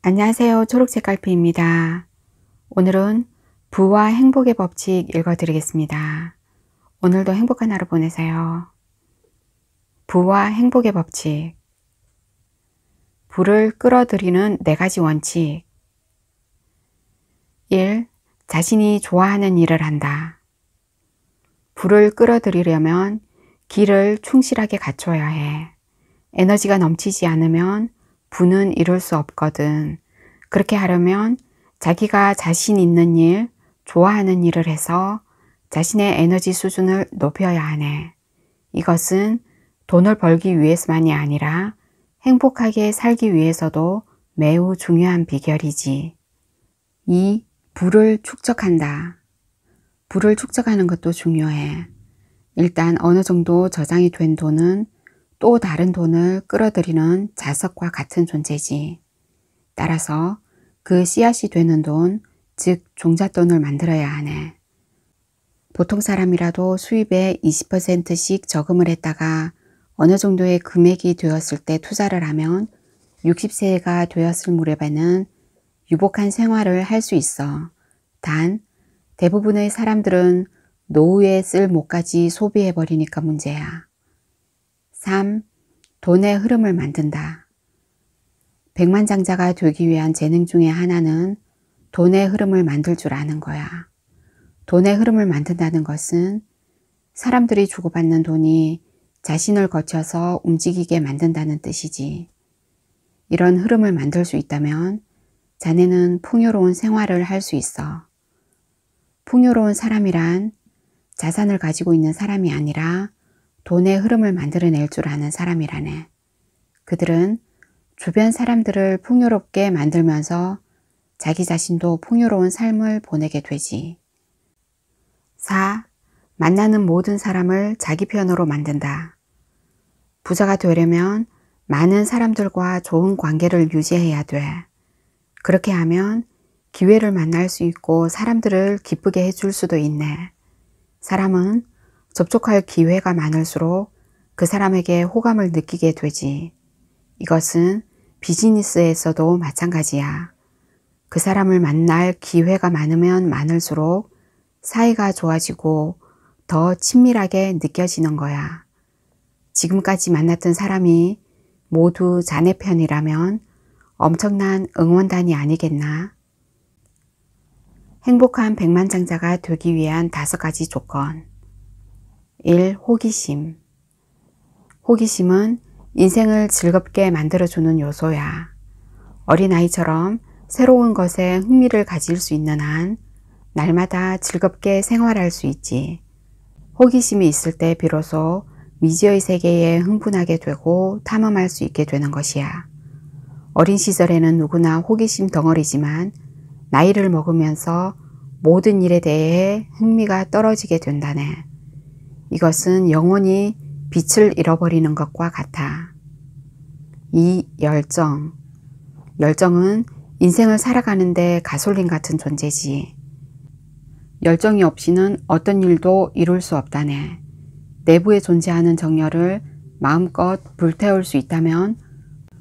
안녕하세요. 초록색 갈피입니다. 오늘은 부와 행복의 법칙 읽어드리겠습니다. 오늘도 행복한 하루 보내세요. 부와 행복의 법칙. 부를 끌어들이는 4가지 원칙. 1. 자신이 좋아하는 일을 한다. 부를 끌어들이려면 기를 충실하게 갖춰야 해. 에너지가 넘치지 않으면 부는 이룰 수 없거든. 그렇게 하려면 자기가 자신 있는 일, 좋아하는 일을 해서 자신의 에너지 수준을 높여야 하네. 이것은 돈을 벌기 위해서만이 아니라 행복하게 살기 위해서도 매우 중요한 비결이지. 2. 부를 축적한다. 부를 축적하는 것도 중요해. 일단 어느 정도 저장이 된 돈은 또 다른 돈을 끌어들이는 자석과 같은 존재지. 따라서 그 씨앗이 되는 돈, 즉 종잣돈을 만들어야 하네. 보통 사람이라도 수입의 20%씩 저금을 했다가 어느 정도의 금액이 되었을 때 투자를 하면 60세가 되었을 무렵에는 유복한 생활을 할 수 있어. 단 대부분의 사람들은 노후에 쓸 목까지 소비해버리니까 문제야. 3. 돈의 흐름을 만든다. 백만장자가 되기 위한 재능 중에 하나는 돈의 흐름을 만들 줄 아는 거야. 돈의 흐름을 만든다는 것은 사람들이 주고받는 돈이 자신을 거쳐서 움직이게 만든다는 뜻이지. 이런 흐름을 만들 수 있다면 자네는 풍요로운 생활을 할 수 있어. 풍요로운 사람이란 자산을 가지고 있는 사람이 아니라 돈의 흐름을 만들어낼 줄 아는 사람이라네. 그들은 주변 사람들을 풍요롭게 만들면서 자기 자신도 풍요로운 삶을 보내게 되지. 4. 만나는 모든 사람을 자기 편으로 만든다. 부자가 되려면 많은 사람들과 좋은 관계를 유지해야 돼. 그렇게 하면 기회를 만날 수 있고 사람들을 기쁘게 해줄 수도 있네. 사람은 접촉할 기회가 많을수록 그 사람에게 호감을 느끼게 되지. 이것은 비즈니스에서도 마찬가지야. 그 사람을 만날 기회가 많으면 많을수록 사이가 좋아지고 더 친밀하게 느껴지는 거야. 지금까지 만났던 사람이 모두 자네 편이라면 엄청난 응원단이 아니겠나? 행복한 백만장자가 되기 위한 5가지 조건. 1. 호기심. 호기심은 인생을 즐겁게 만들어주는 요소야. 어린아이처럼 새로운 것에 흥미를 가질 수 있는 한 날마다 즐겁게 생활할 수 있지. 호기심이 있을 때 비로소 미지의 세계에 흥분하게 되고 탐험할 수 있게 되는 것이야. 어린 시절에는 누구나 호기심 덩어리지만 나이를 먹으면서 모든 일에 대해 흥미가 떨어지게 된다네. 이것은 영원히 빛을 잃어버리는 것과 같아. 2. 열정. 열정은 인생을 살아가는데 가솔린 같은 존재지. 열정이 없이는 어떤 일도 이룰 수 없다네. 내부에 존재하는 정열을 마음껏 불태울 수 있다면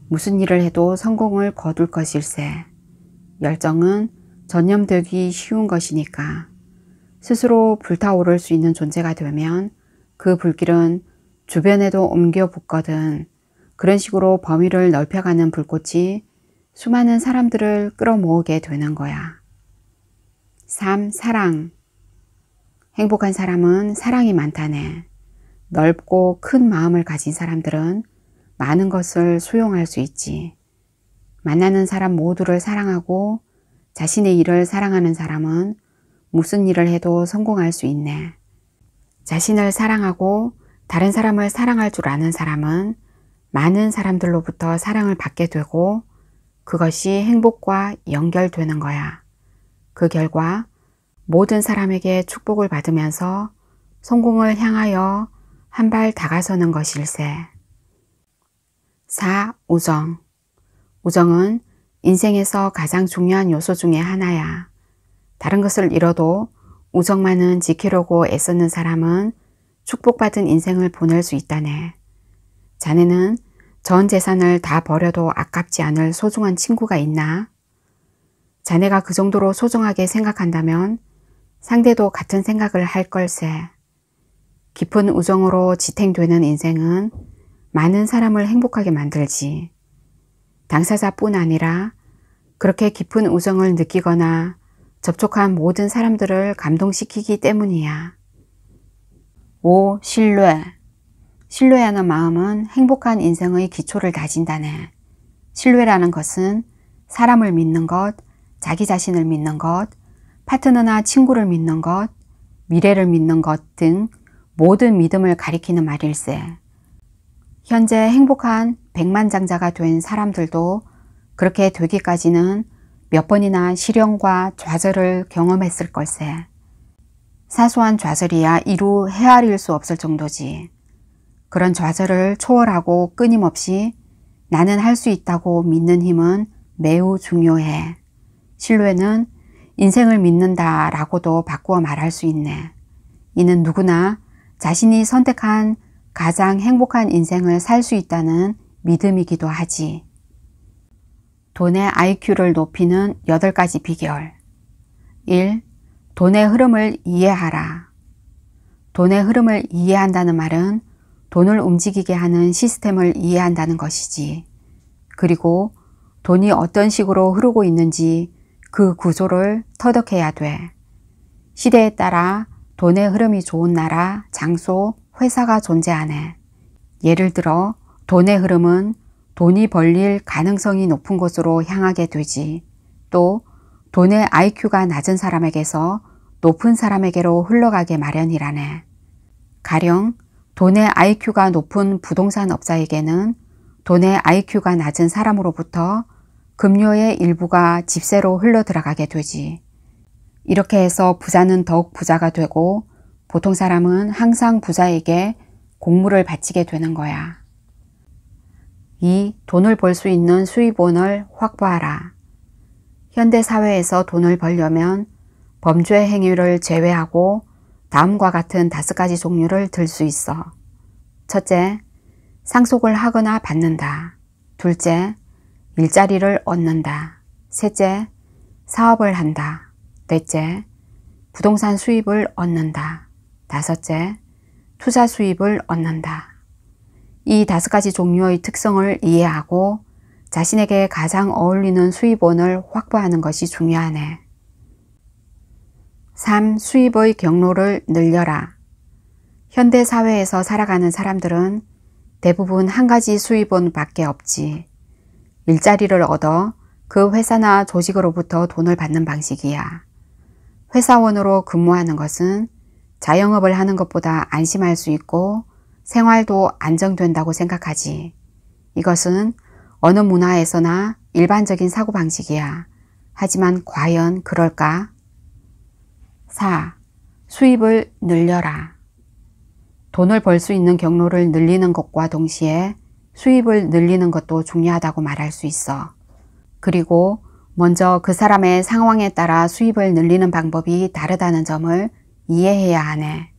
무슨 일을 해도 성공을 거둘 것일세. 열정은 전염되기 쉬운 것이니까. 스스로 불타오를 수 있는 존재가 되면 그 불길은 주변에도 옮겨 붙거든. 그런 식으로 범위를 넓혀가는 불꽃이 수많은 사람들을 끌어모으게 되는 거야. 3. 사랑. 행복한 사람은 사랑이 많다네. 넓고 큰 마음을 가진 사람들은 많은 것을 수용할 수 있지. 만나는 사람 모두를 사랑하고 자신의 일을 사랑하는 사람은 무슨 일을 해도 성공할 수 있네. 자신을 사랑하고 다른 사람을 사랑할 줄 아는 사람은 많은 사람들로부터 사랑을 받게 되고 그것이 행복과 연결되는 거야. 그 결과 모든 사람에게 축복을 받으면서 성공을 향하여 한 발 다가서는 것일세. 4. 우정. 우정은 인생에서 가장 중요한 요소 중에 하나야. 다른 것을 잃어도 우정만은 지키려고 애쓰는 사람은 축복받은 인생을 보낼 수 있다네. 자네는 전 재산을 다 버려도 아깝지 않을 소중한 친구가 있나? 자네가 그 정도로 소중하게 생각한다면 상대도 같은 생각을 할 걸세. 깊은 우정으로 지탱되는 인생은 많은 사람을 행복하게 만들지. 당사자뿐 아니라 그렇게 깊은 우정을 느끼거나 접촉한 모든 사람들을 감동시키기 때문이야. 5. 신뢰. 신뢰하는 마음은 행복한 인생의 기초를 다진다네. 신뢰라는 것은 사람을 믿는 것, 자기 자신을 믿는 것, 파트너나 친구를 믿는 것, 미래를 믿는 것 등 모든 믿음을 가리키는 말일세. 현재 행복한 백만장자가 된 사람들도 그렇게 되기까지는 몇 번이나 시련과 좌절을 경험했을 걸세. 사소한 좌절이야 이루 헤아릴 수 없을 정도지. 그런 좌절을 초월하고 끊임없이 나는 할 수 있다고 믿는 힘은 매우 중요해. 신뢰는 인생을 믿는다 라고도 바꾸어 말할 수 있네. 이는 누구나 자신이 선택한 가장 행복한 인생을 살 수 있다는 믿음이기도 하지. 돈의 IQ를 높이는 8가지 비결. 1. 돈의 흐름을 이해하라. 돈의 흐름을 이해한다는 말은 돈을 움직이게 하는 시스템을 이해한다는 것이지. 그리고 돈이 어떤 식으로 흐르고 있는지 그 구조를 터득해야 돼. 시대에 따라 돈의 흐름이 좋은 나라, 장소, 회사가 존재하네. 예를 들어 돈의 흐름은 돈이 벌릴 가능성이 높은 곳으로 향하게 되지. 또 돈의 IQ가 낮은 사람에게서 높은 사람에게로 흘러가게 마련이라네. 가령 돈의 IQ가 높은 부동산 업자에게는 돈의 IQ가 낮은 사람으로부터 급료의 일부가 집세로 흘러 들어가게 되지. 이렇게 해서 부자는 더욱 부자가 되고 보통 사람은 항상 부자에게 공물을 바치게 되는 거야. 2. 돈을 벌 수 있는 수입원을 확보하라. 현대사회에서 돈을 벌려면 범죄 행위를 제외하고 다음과 같은 5가지 종류를 들 수 있어. 첫째, 상속을 하거나 받는다. 둘째, 일자리를 얻는다. 셋째, 사업을 한다. 넷째, 부동산 수입을 얻는다. 다섯째, 투자 수입을 얻는다. 이 5가지 종류의 특성을 이해하고 자신에게 가장 어울리는 수입원을 확보하는 것이 중요하네. 3. 수입의 경로를 늘려라. 현대사회에서 살아가는 사람들은 대부분 한 가지 수입원밖에 없지. 일자리를 얻어 그 회사나 조직으로부터 돈을 받는 방식이야. 회사원으로 근무하는 것은 자영업을 하는 것보다 안심할 수 있고 생활도 안정된다고 생각하지. 이것은 어느 문화에서나 일반적인 사고방식이야. 하지만 과연 그럴까? 4. 수입을 늘려라. 돈을 벌 수 있는 경로를 늘리는 것과 동시에 수입을 늘리는 것도 중요하다고 말할 수 있어. 그리고 먼저 그 사람의 상황에 따라 수입을 늘리는 방법이 다르다는 점을 이해해야 하네.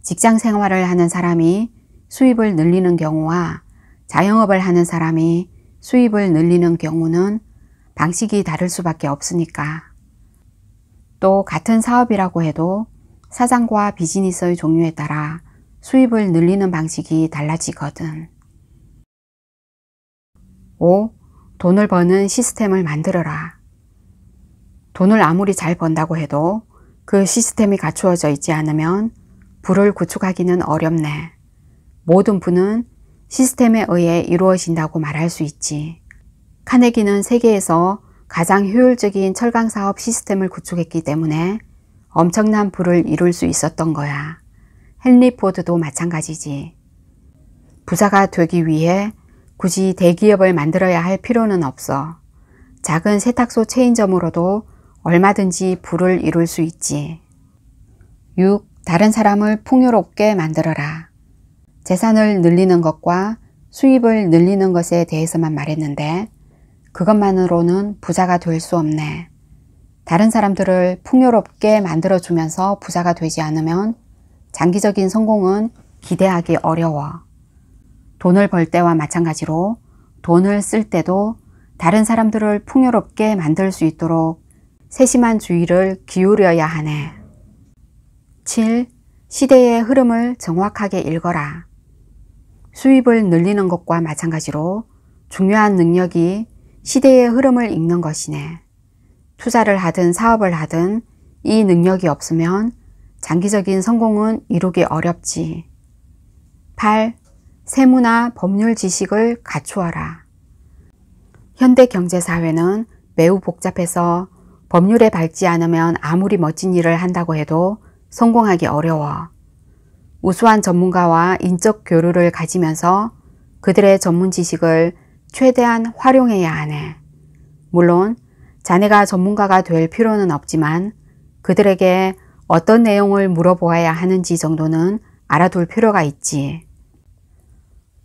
직장 생활을 하는 사람이 수입을 늘리는 경우와 자영업을 하는 사람이 수입을 늘리는 경우는 방식이 다를 수밖에 없으니까. 또 같은 사업이라고 해도 사장과 비즈니스의 종류에 따라 수입을 늘리는 방식이 달라지거든. 5. 돈을 버는 시스템을 만들어라. 돈을 아무리 잘 번다고 해도 그 시스템이 갖추어져 있지 않으면 부를 구축하기는 어렵네. 모든 부는 시스템에 의해 이루어진다고 말할 수 있지. 카네기는 세계에서 가장 효율적인 철강사업 시스템을 구축했기 때문에 엄청난 부를 이룰 수 있었던 거야. 헨리 포드도 마찬가지지. 부자가 되기 위해 굳이 대기업을 만들어야 할 필요는 없어. 작은 세탁소 체인점으로도 얼마든지 부를 이룰 수 있지. 6. 다른 사람을 풍요롭게 만들어라. 재산을 늘리는 것과 수입을 늘리는 것에 대해서만 말했는데 그것만으로는 부자가 될 수 없네. 다른 사람들을 풍요롭게 만들어주면서 부자가 되지 않으면 장기적인 성공은 기대하기 어려워. 돈을 벌 때와 마찬가지로 돈을 쓸 때도 다른 사람들을 풍요롭게 만들 수 있도록 세심한 주의를 기울여야 하네. 7. 시대의 흐름을 정확하게 읽어라. 수입을 늘리는 것과 마찬가지로 중요한 능력이 시대의 흐름을 읽는 것이네. 투자를 하든 사업을 하든 이 능력이 없으면 장기적인 성공은 이루기 어렵지. 8. 세무나 법률 지식을 갖추어라. 현대 경제사회는 매우 복잡해서 법률에 밟지 않으면 아무리 멋진 일을 한다고 해도 성공하기 어려워. 우수한 전문가와 인적 교류를 가지면서 그들의 전문 지식을 최대한 활용해야 하네. 물론 자네가 전문가가 될 필요는 없지만 그들에게 어떤 내용을 물어보아야 하는지 정도는 알아둘 필요가 있지.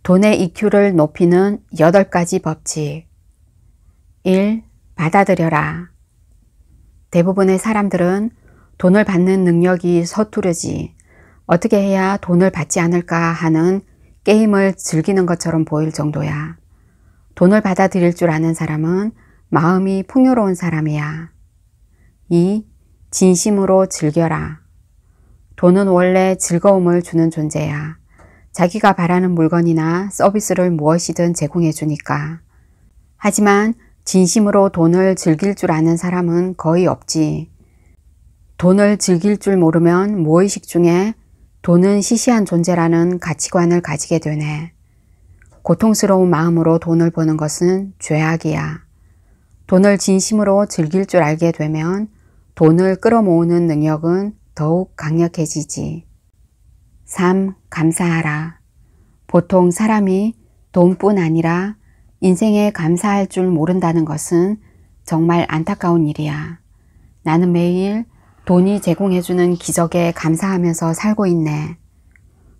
돈의 EQ를 높이는 8가지 법칙. 1. 받아들여라. 대부분의 사람들은 돈을 받는 능력이 서투르지 어떻게 해야 돈을 받지 않을까 하는 게임을 즐기는 것처럼 보일 정도야. 돈을 받아들일 줄 아는 사람은 마음이 풍요로운 사람이야. 2. 진심으로 즐겨라. 돈은 원래 즐거움을 주는 존재야. 자기가 바라는 물건이나 서비스를 무엇이든 제공해 주니까. 하지만 진심으로 돈을 즐길 줄 아는 사람은 거의 없지. 돈을 즐길 줄 모르면 무의식 중에 돈은 시시한 존재라는 가치관을 가지게 되네. 고통스러운 마음으로 돈을 버는 것은 죄악이야. 돈을 진심으로 즐길 줄 알게 되면 돈을 끌어모으는 능력은 더욱 강력해지지. 3. 감사하라. 보통 사람이 돈뿐 아니라 인생에 감사할 줄 모른다는 것은 정말 안타까운 일이야. 나는 매일 돈이 제공해주는 기적에 감사하면서 살고 있네.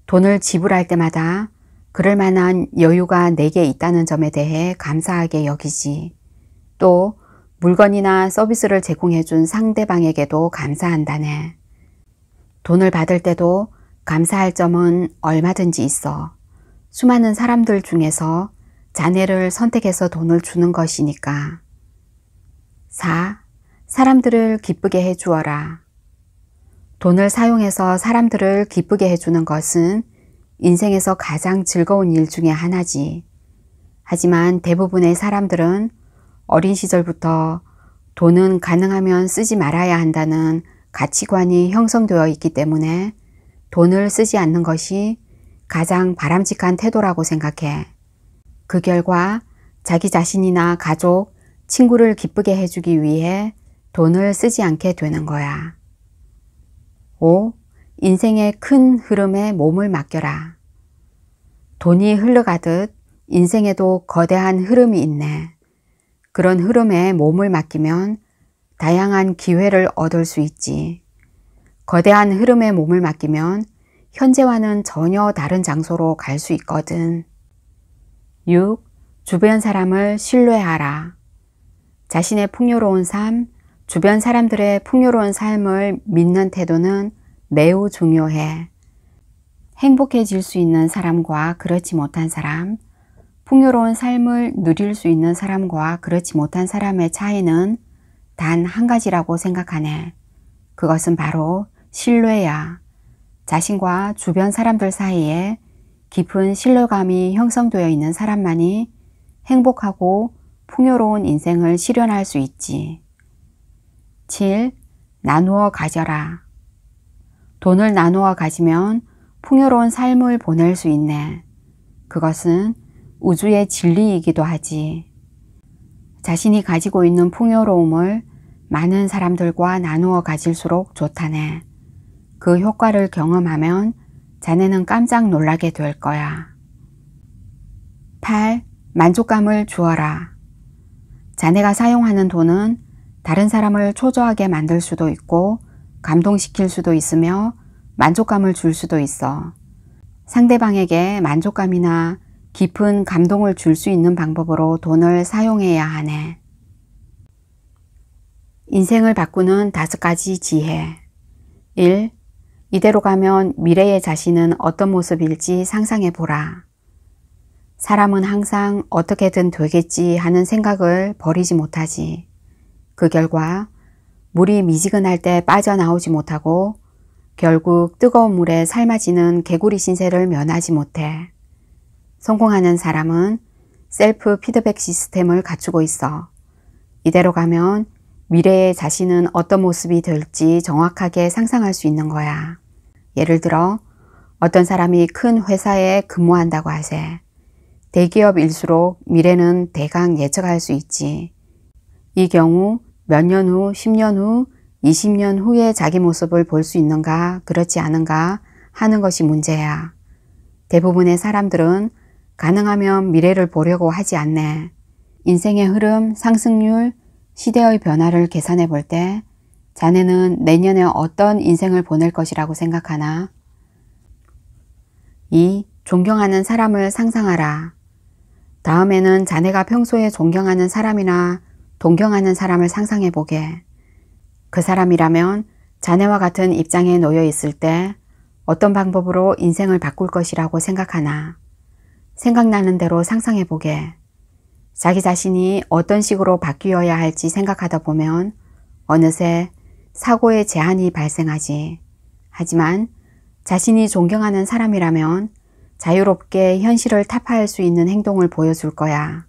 돈을 지불할 때마다 그럴 만한 여유가 내게 있다는 점에 대해 감사하게 여기지. 또 물건이나 서비스를 제공해준 상대방에게도 감사한다네. 돈을 받을 때도 감사할 점은 얼마든지 있어. 수많은 사람들 중에서 자네를 선택해서 돈을 주는 것이니까. 4. 사람들을 기쁘게 해주어라. 돈을 사용해서 사람들을 기쁘게 해주는 것은 인생에서 가장 즐거운 일 중에 하나지. 하지만 대부분의 사람들은 어린 시절부터 돈은 가능하면 쓰지 말아야 한다는 가치관이 형성되어 있기 때문에 돈을 쓰지 않는 것이 가장 바람직한 태도라고 생각해. 그 결과 자기 자신이나 가족, 친구를 기쁘게 해주기 위해 돈을 쓰지 않게 되는 거야. 5. 인생의 큰 흐름에 몸을 맡겨라. 돈이 흘러가듯 인생에도 거대한 흐름이 있네. 그런 흐름에 몸을 맡기면 다양한 기회를 얻을 수 있지. 거대한 흐름에 몸을 맡기면 현재와는 전혀 다른 장소로 갈 수 있거든. 6. 주변 사람을 신뢰하라. 자신의 풍요로운 삶, 주변 사람들의 풍요로운 삶을 믿는 태도는 매우 중요해. 행복해질 수 있는 사람과 그렇지 못한 사람, 풍요로운 삶을 누릴 수 있는 사람과 그렇지 못한 사람의 차이는 단 한 가지라고 생각하네. 그것은 바로 신뢰야. 자신과 주변 사람들 사이에 깊은 신뢰감이 형성되어 있는 사람만이 행복하고 풍요로운 인생을 실현할 수 있지. 7. 나누어 가져라. 돈을 나누어 가지면 풍요로운 삶을 보낼 수 있네. 그것은 우주의 진리이기도 하지. 자신이 가지고 있는 풍요로움을 많은 사람들과 나누어 가질수록 좋다네. 그 효과를 경험하면 자네는 깜짝 놀라게 될 거야. 8. 만족감을 주어라. 자네가 사용하는 돈은 다른 사람을 초조하게 만들 수도 있고 감동시킬 수도 있으며 만족감을 줄 수도 있어. 상대방에게 만족감이나 깊은 감동을 줄 수 있는 방법으로 돈을 사용해야 하네. 인생을 바꾸는 5가지 지혜. 1. 이대로 가면 미래의 자신은 어떤 모습일지 상상해 보라. 사람은 항상 어떻게든 되겠지 하는 생각을 버리지 못하지. 그 결과 물이 미지근할 때 빠져나오지 못하고 결국 뜨거운 물에 삶아지는 개구리 신세를 면하지 못해. 성공하는 사람은 셀프 피드백 시스템을 갖추고 있어. 이대로 가면 미래의 자신은 어떤 모습이 될지 정확하게 상상할 수 있는 거야. 예를 들어 어떤 사람이 큰 회사에 근무한다고 하세. 대기업일수록 미래는 대강 예측할 수 있지. 이 경우 몇 년 후, 10년 후, 20년 후에 자기 모습을 볼 수 있는가, 그렇지 않은가 하는 것이 문제야. 대부분의 사람들은 가능하면 미래를 보려고 하지 않네. 인생의 흐름, 상승률, 시대의 변화를 계산해 볼 때 자네는 내년에 어떤 인생을 보낼 것이라고 생각하나? 2. 존경하는 사람을 상상하라. 다음에는 자네가 평소에 존경하는 사람이나 동경하는 사람을 상상해 보게. 그 사람이라면 자네와 같은 입장에 놓여 있을 때 어떤 방법으로 인생을 바꿀 것이라고 생각하나? 생각나는 대로 상상해 보게. 자기 자신이 어떤 식으로 바뀌어야 할지 생각하다 보면 어느새 사고의 제한이 발생하지. 하지만 자신이 존경하는 사람이라면 자유롭게 현실을 타파할 수 있는 행동을 보여줄 거야.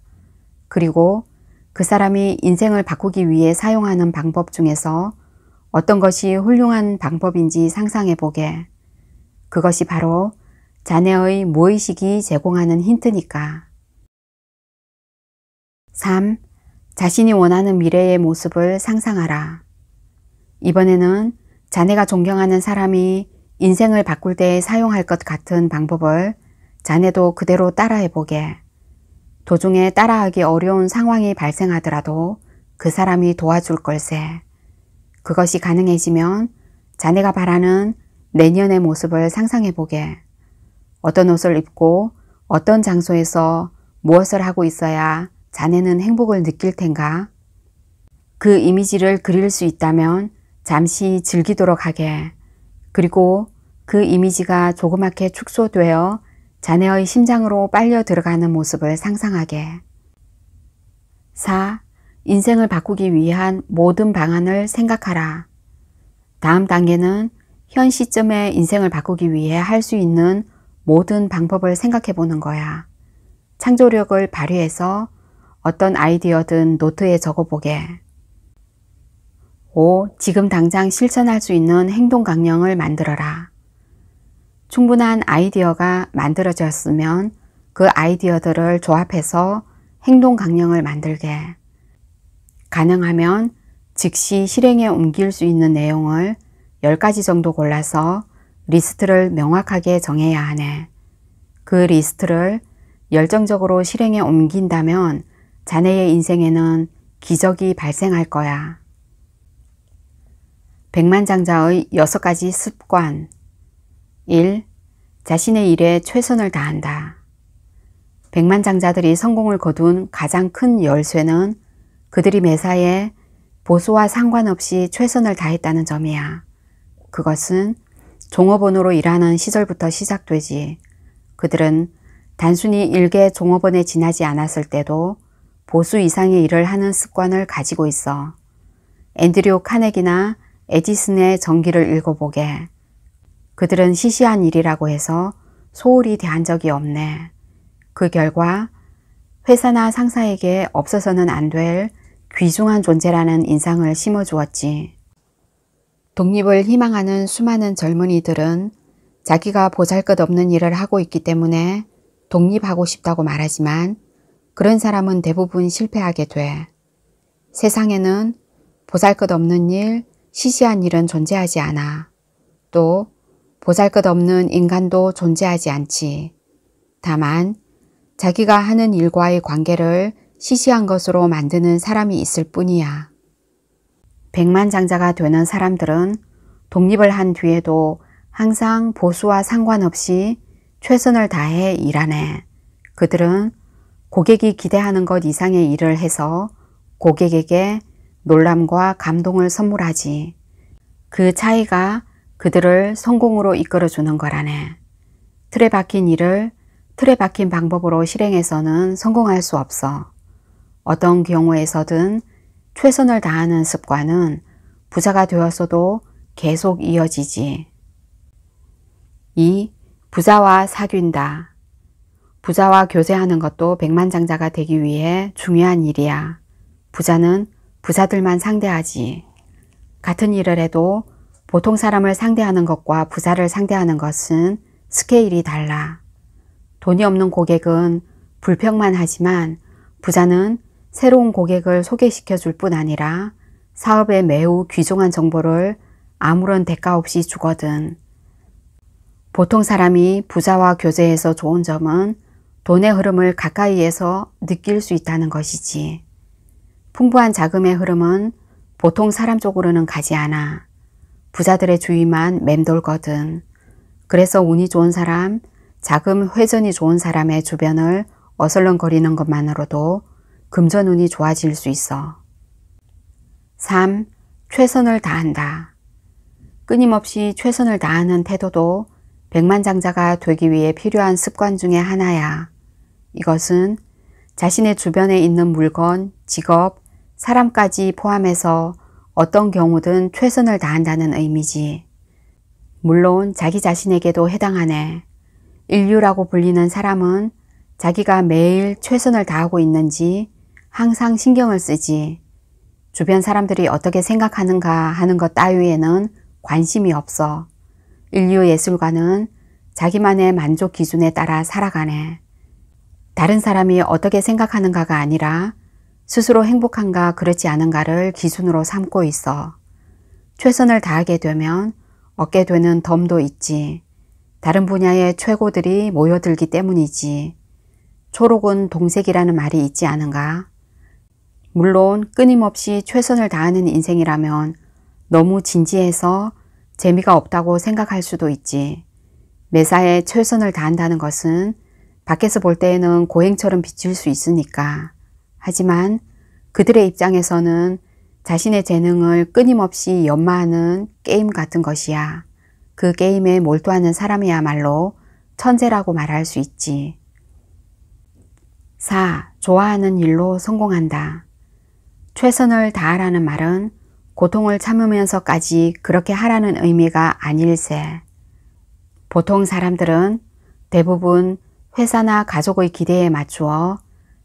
그리고 그 사람이 인생을 바꾸기 위해 사용하는 방법 중에서 어떤 것이 훌륭한 방법인지 상상해 보게. 그것이 바로 자네의 무의식이 제공하는 힌트니까. 3. 자신이 원하는 미래의 모습을 상상하라. 이번에는 자네가 존경하는 사람이 인생을 바꿀 때 사용할 것 같은 방법을 자네도 그대로 따라해 보게. 도중에 따라하기 어려운 상황이 발생하더라도 그 사람이 도와줄 걸세. 그것이 가능해지면 자네가 바라는 내년의 모습을 상상해 보게. 어떤 옷을 입고 어떤 장소에서 무엇을 하고 있어야 자네는 행복을 느낄 텐가? 그 이미지를 그릴 수 있다면 잠시 즐기도록 하게. 그리고 그 이미지가 조그맣게 축소되어 자네의 심장으로 빨려 들어가는 모습을 상상하게. 4. 인생을 바꾸기 위한 모든 방안을 생각하라. 다음 단계는 현 시점에 인생을 바꾸기 위해 할 수 있는 모든 방법을 생각해 보는 거야. 창조력을 발휘해서 어떤 아이디어든 노트에 적어보게. 5. 지금 당장 실천할 수 있는 행동 강령을 만들어라. 충분한 아이디어가 만들어졌으면 그 아이디어들을 조합해서 행동 강령을 만들게. 가능하면 즉시 실행에 옮길 수 있는 내용을 10가지 정도 골라서 리스트를 명확하게 정해야 하네. 그 리스트를 열정적으로 실행에 옮긴다면 자네의 인생에는 기적이 발생할 거야. 백만장자의 6가지 습관. 1. 자신의 일에 최선을 다한다. 백만장자들이 성공을 거둔 가장 큰 열쇠는 그들이 매사에 보수와 상관없이 최선을 다했다는 점이야. 그것은 종업원으로 일하는 시절부터 시작되지. 그들은 단순히 일개 종업원에 지나지 않았을 때도 보수 이상의 일을 하는 습관을 가지고 있어. 앤드류 카네기나 에디슨의 전기를 읽어보게. 그들은 시시한 일이라고 해서 소홀히 대한 적이 없네. 그 결과 회사나 상사에게 없어서는 안 될 귀중한 존재라는 인상을 심어주었지. 독립을 희망하는 수많은 젊은이들은 자기가 보잘것없는 일을 하고 있기 때문에 독립하고 싶다고 말하지만 그런 사람은 대부분 실패하게 돼. 세상에는 보잘것없는 일, 시시한 일은 존재하지 않아. 또 보잘것없는 인간도 존재하지 않지. 다만 자기가 하는 일과의 관계를 시시한 것으로 만드는 사람이 있을 뿐이야. 백만장자가 되는 사람들은 독립을 한 뒤에도 항상 보수와 상관없이 최선을 다해 일하네. 그들은 고객이 기대하는 것 이상의 일을 해서 고객에게 놀람과 감동을 선물하지. 그 차이가 그들을 성공으로 이끌어주는 거라네. 틀에 박힌 일을 틀에 박힌 방법으로 실행해서는 성공할 수 없어. 어떤 경우에서든 최선을 다하는 습관은 부자가 되었어도 계속 이어지지. 2. 부자와 사귄다. 부자와 교제하는 것도 백만장자가 되기 위해 중요한 일이야. 부자는 부자들만 상대하지. 같은 일을 해도 보통 사람을 상대하는 것과 부자를 상대하는 것은 스케일이 달라. 돈이 없는 고객은 불평만 하지만 부자는 새로운 고객을 소개시켜 줄 뿐 아니라 사업에 매우 귀중한 정보를 아무런 대가 없이 주거든. 보통 사람이 부자와 교제해서 좋은 점은 돈의 흐름을 가까이에서 느낄 수 있다는 것이지. 풍부한 자금의 흐름은 보통 사람 쪽으로는 가지 않아. 부자들의 주위만 맴돌거든. 그래서 운이 좋은 사람, 자금 회전이 좋은 사람의 주변을 어슬렁거리는 것만으로도 금전운이 좋아질 수 있어. 3. 최선을 다한다. 끊임없이 최선을 다하는 태도도 백만장자가 되기 위해 필요한 습관 중에 하나야. 이것은 자신의 주변에 있는 물건, 직업, 사람까지 포함해서 어떤 경우든 최선을 다한다는 의미지. 물론 자기 자신에게도 해당하네. 인류라고 불리는 사람은 자기가 매일 최선을 다하고 있는지 항상 신경을 쓰지. 주변 사람들이 어떻게 생각하는가 하는 것 따위에는 관심이 없어. 인류 예술가는 자기만의 만족 기준에 따라 살아가네. 다른 사람이 어떻게 생각하는가가 아니라 스스로 행복한가 그렇지 않은가를 기준으로 삼고 있어. 최선을 다하게 되면 얻게 되는 덤도 있지. 다른 분야의 최고들이 모여들기 때문이지. 초록은 동색이라는 말이 있지 않은가? 물론 끊임없이 최선을 다하는 인생이라면 너무 진지해서 재미가 없다고 생각할 수도 있지. 매사에 최선을 다한다는 것은 밖에서 볼 때에는 고행처럼 비칠 수 있으니까. 하지만 그들의 입장에서는 자신의 재능을 끊임없이 연마하는 게임 같은 것이야. 그 게임에 몰두하는 사람이야말로 천재라고 말할 수 있지. 4. 좋아하는 일로 성공한다. 최선을 다하라는 말은 고통을 참으면서까지 그렇게 하라는 의미가 아닐세. 보통 사람들은 대부분 회사나 가족의 기대에 맞추어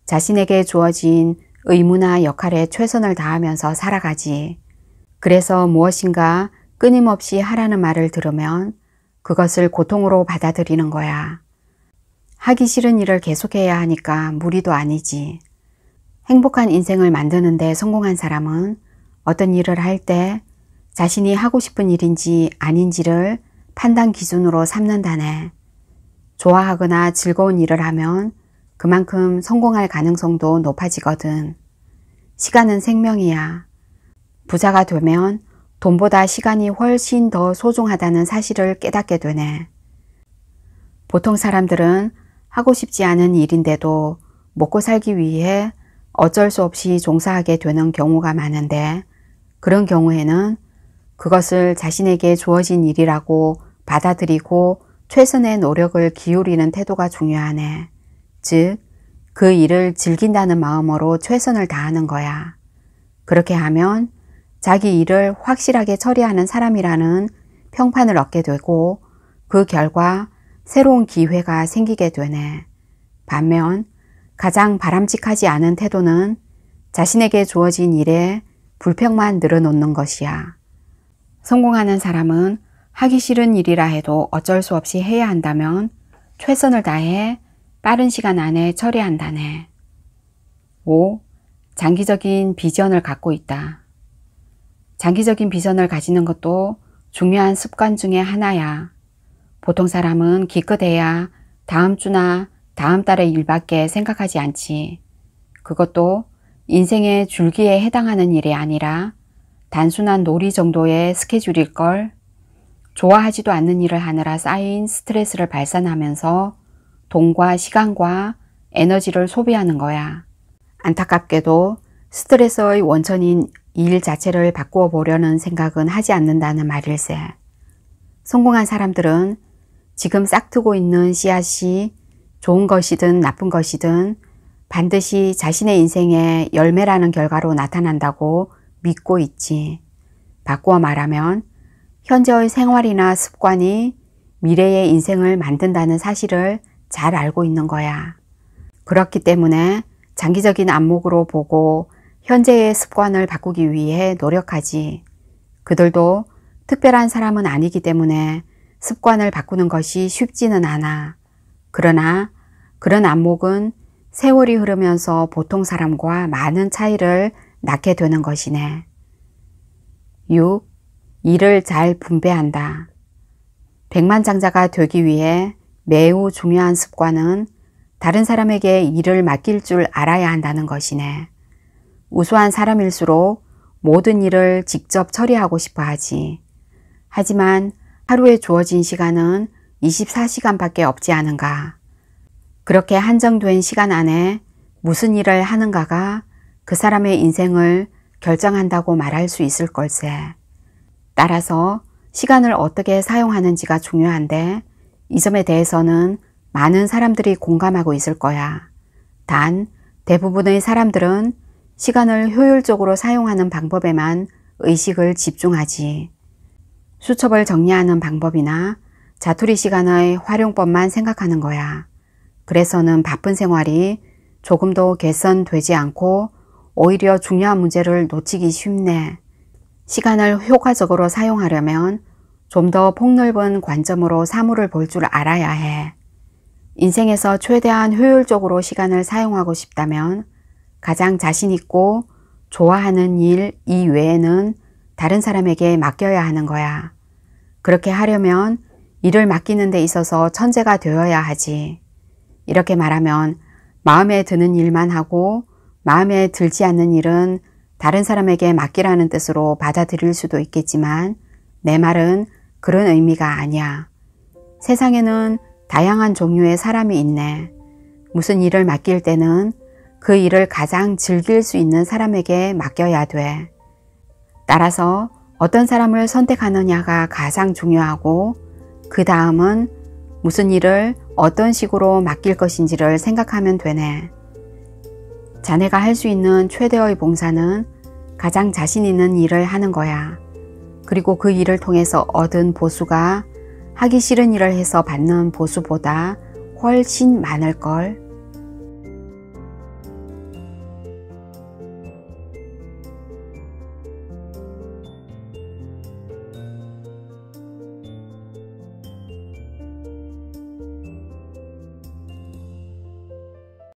자신에게 주어진 의무나 역할에 최선을 다하면서 살아가지. 그래서 무엇인가 끊임없이 하라는 말을 들으면 그것을 고통으로 받아들이는 거야. 하기 싫은 일을 계속해야 하니까 무리도 아니지. 행복한 인생을 만드는 데 성공한 사람은 어떤 일을 할 때 자신이 하고 싶은 일인지 아닌지를 판단 기준으로 삼는다네. 좋아하거나 즐거운 일을 하면 그만큼 성공할 가능성도 높아지거든. 시간은 생명이야. 부자가 되면 돈보다 시간이 훨씬 더 소중하다는 사실을 깨닫게 되네. 보통 사람들은 하고 싶지 않은 일인데도 먹고 살기 위해 어쩔 수 없이 종사하게 되는 경우가 많은데 그런 경우에는 그것을 자신에게 주어진 일이라고 받아들이고 최선의 노력을 기울이는 태도가 중요하네. 즉, 그 일을 즐긴다는 마음으로 최선을 다하는 거야. 그렇게 하면 자기 일을 확실하게 처리하는 사람이라는 평판을 얻게 되고 그 결과 새로운 기회가 생기게 되네. 반면 가장 바람직하지 않은 태도는 자신에게 주어진 일에 불평만 늘어놓는 것이야. 성공하는 사람은 하기 싫은 일이라 해도 어쩔 수 없이 해야 한다면 최선을 다해 빠른 시간 안에 처리한다네. 5. 장기적인 비전을 갖고 있다. 장기적인 비전을 가지는 것도 중요한 습관 중에 하나야. 보통 사람은 기껏해야 다음 주나 다음 달의 일밖에 생각하지 않지. 그것도 인생의 줄기에 해당하는 일이 아니라 단순한 놀이 정도의 스케줄일걸. 좋아하지도 않는 일을 하느라 쌓인 스트레스를 발산하면서 돈과 시간과 에너지를 소비하는 거야. 안타깝게도 스트레스의 원천인 일 자체를 바꾸어 보려는 생각은 하지 않는다는 말일세. 성공한 사람들은 지금 싹트고 있는 씨앗이 좋은 것이든 나쁜 것이든 반드시 자신의 인생의 열매라는 결과로 나타난다고 믿고 있지. 바꾸어 말하면 현재의 생활이나 습관이 미래의 인생을 만든다는 사실을 잘 알고 있는 거야. 그렇기 때문에 장기적인 안목으로 보고 현재의 습관을 바꾸기 위해 노력하지. 그들도 특별한 사람은 아니기 때문에 습관을 바꾸는 것이 쉽지는 않아. 그러나 그런 안목은 세월이 흐르면서 보통 사람과 많은 차이를 낳게 되는 것이네. 6. 일을 잘 분배한다. 백만장자가 되기 위해 매우 중요한 습관은 다른 사람에게 일을 맡길 줄 알아야 한다는 것이네. 우수한 사람일수록 모든 일을 직접 처리하고 싶어 하지. 하지만 하루에 주어진 시간은 24시간밖에 없지 않은가. 그렇게 한정된 시간 안에 무슨 일을 하는가가 그 사람의 인생을 결정한다고 말할 수 있을 걸세. 따라서 시간을 어떻게 사용하는지가 중요한데 이 점에 대해서는 많은 사람들이 공감하고 있을 거야. 단 대부분의 사람들은 시간을 효율적으로 사용하는 방법에만 의식을 집중하지. 수첩을 정리하는 방법이나 자투리 시간의 활용법만 생각하는 거야. 그래서는 바쁜 생활이 조금도 개선되지 않고 오히려 중요한 문제를 놓치기 쉽네. 시간을 효과적으로 사용하려면 좀 더 폭넓은 관점으로 사물을 볼 줄 알아야 해. 인생에서 최대한 효율적으로 시간을 사용하고 싶다면 가장 자신 있고 좋아하는 일 이외에는 다른 사람에게 맡겨야 하는 거야. 그렇게 하려면 일을 맡기는 데 있어서 천재가 되어야 하지. 이렇게 말하면 마음에 드는 일만 하고 마음에 들지 않는 일은 다른 사람에게 맡기라는 뜻으로 받아들일 수도 있겠지만 내 말은 그런 의미가 아니야. 세상에는 다양한 종류의 사람이 있네. 무슨 일을 맡길 때는 그 일을 가장 즐길 수 있는 사람에게 맡겨야 돼. 따라서 어떤 사람을 선택하느냐가 가장 중요하고 그 다음은 무슨 일을 어떤 식으로 맡길 것인지를 생각하면 되네. 자네가 할 수 있는 최대의 봉사는 가장 자신 있는 일을 하는 거야. 그리고 그 일을 통해서 얻은 보수가 하기 싫은 일을 해서 받는 보수보다 훨씬 많을걸.